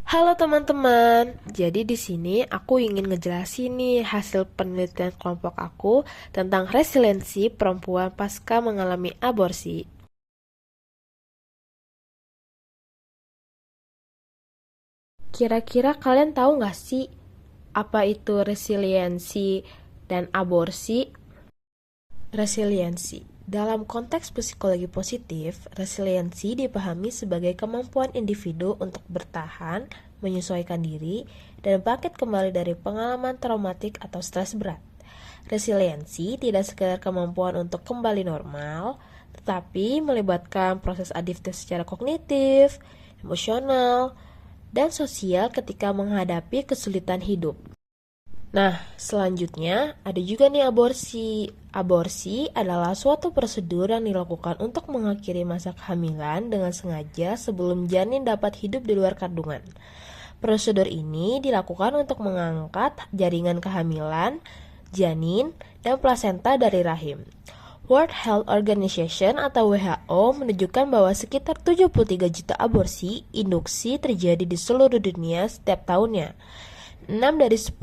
Halo teman-teman, jadi di sini aku ingin ngejelasin nih hasil penelitian kelompok aku tentang resiliensi perempuan pasca mengalami aborsi. Kira-kira kalian tahu nggak sih apa itu resiliensi dan aborsi? Resiliensi. Dalam konteks psikologi positif, resiliensi dipahami sebagai kemampuan individu untuk bertahan, menyesuaikan diri, dan bangkit kembali dari pengalaman traumatik atau stres berat. Resiliensi tidak sekedar kemampuan untuk kembali normal, tetapi melibatkan proses adaptif secara kognitif, emosional, dan sosial ketika menghadapi kesulitan hidup. Nah, selanjutnya ada juga nih aborsi. Aborsi adalah suatu prosedur yang dilakukan untuk mengakhiri masa kehamilan dengan sengaja sebelum janin dapat hidup di luar kandungan. Prosedur ini dilakukan untuk mengangkat jaringan kehamilan, janin, dan plasenta dari rahim. World Health Organization atau WHO menunjukkan bahwa sekitar 73 juta aborsi induksi terjadi di seluruh dunia setiap tahunnya. 6 dari 10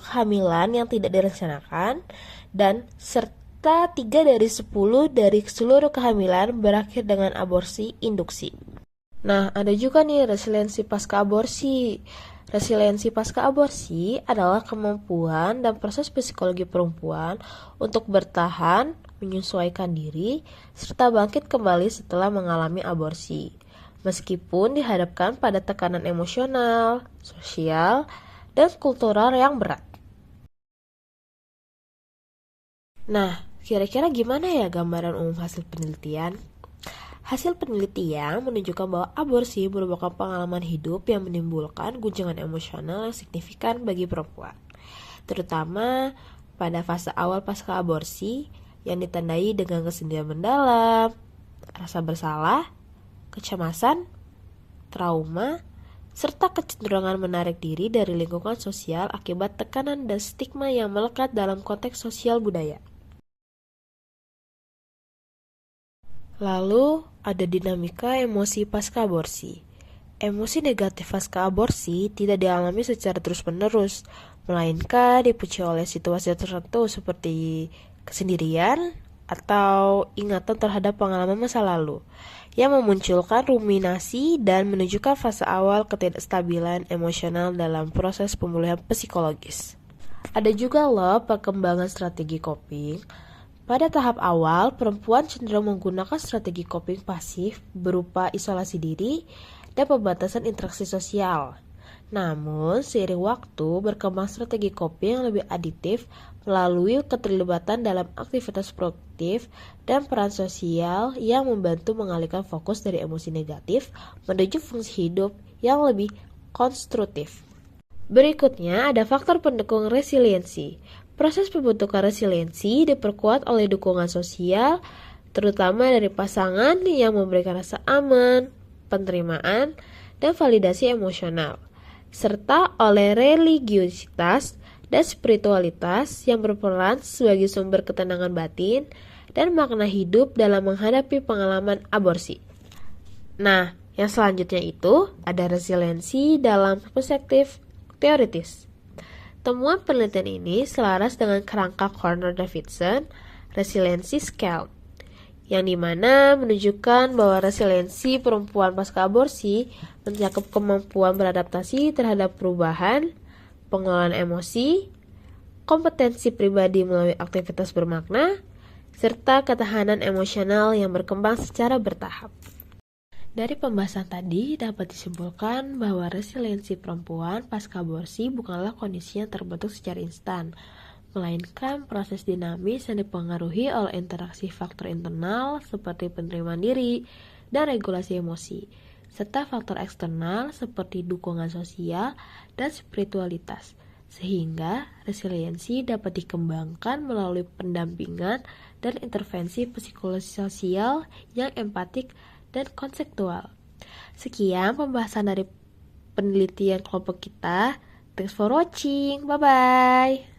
kehamilan yang tidak direncanakan dan serta 3 dari 10 dari seluruh kehamilan berakhir dengan aborsi induksi. Nah, ada juga nih resiliensi pasca aborsi. Resiliensi pasca aborsi adalah kemampuan dan proses psikologi perempuan untuk bertahan, menyesuaikan diri, serta bangkit kembali setelah mengalami aborsi. Meskipun dihadapkan pada tekanan emosional, sosial, dan kultural yang berat. Nah, kira-kira gimana ya gambaran umum hasil penelitian? Hasil penelitian menunjukkan bahwa aborsi merupakan pengalaman hidup yang menimbulkan guncangan emosional yang signifikan bagi perempuan, terutama pada fase awal pasca aborsi yang ditandai dengan kesendirian mendalam, rasa bersalah, kecemasan, trauma, serta kecenderungan menarik diri dari lingkungan sosial akibat tekanan dan stigma yang melekat dalam konteks sosial budaya. Lalu, ada dinamika emosi pasca aborsi. Emosi negatif pasca aborsi tidak dialami secara terus-menerus, melainkan dipicu oleh situasi tertentu seperti kesendirian atau ingatan terhadap pengalaman masa lalu yang memunculkan ruminasi dan menunjukkan fase awal ketidakstabilan emosional dalam proses pemulihan psikologis. Ada juga loh perkembangan strategi coping. Pada tahap awal, perempuan cenderung menggunakan strategi coping pasif berupa isolasi diri dan pembatasan interaksi sosial. Namun, seiring waktu, berkembang strategi coping yang lebih adiktif melalui keterlibatan dalam aktivitas produktif dan peran sosial yang membantu mengalihkan fokus dari emosi negatif menuju fungsi hidup yang lebih konstruktif. Berikutnya ada faktor pendukung resiliensi. Proses pembentukan resiliensi diperkuat oleh dukungan sosial, terutama dari pasangan yang memberikan rasa aman, penerimaan, dan validasi emosional, serta oleh religiositas dan spiritualitas yang berperan sebagai sumber ketenangan batin dan makna hidup dalam menghadapi pengalaman aborsi. Nah, yang selanjutnya itu ada resiliensi dalam perspektif teoritis. Temuan penelitian ini selaras dengan kerangka Corner-Davidson Resiliency Scale, yang dimana menunjukkan bahwa resiliensi perempuan pasca aborsi mencakup kemampuan beradaptasi terhadap perubahan, pengelolaan emosi, kompetensi pribadi melalui aktivitas bermakna, serta ketahanan emosional yang berkembang secara bertahap. Dari pembahasan tadi dapat disimpulkan bahwa resiliensi perempuan pasca aborsi bukanlah kondisi yang terbentuk secara instan, melainkan proses dinamis yang dipengaruhi oleh interaksi faktor internal seperti penerimaan diri dan regulasi emosi, serta faktor eksternal seperti dukungan sosial dan spiritualitas, sehingga resiliensi dapat dikembangkan melalui pendampingan dan intervensi psikologi sosial yang empatik dan konseptual. Sekian pembahasan dari penelitian kelompok kita. Thanks for watching. Bye-bye.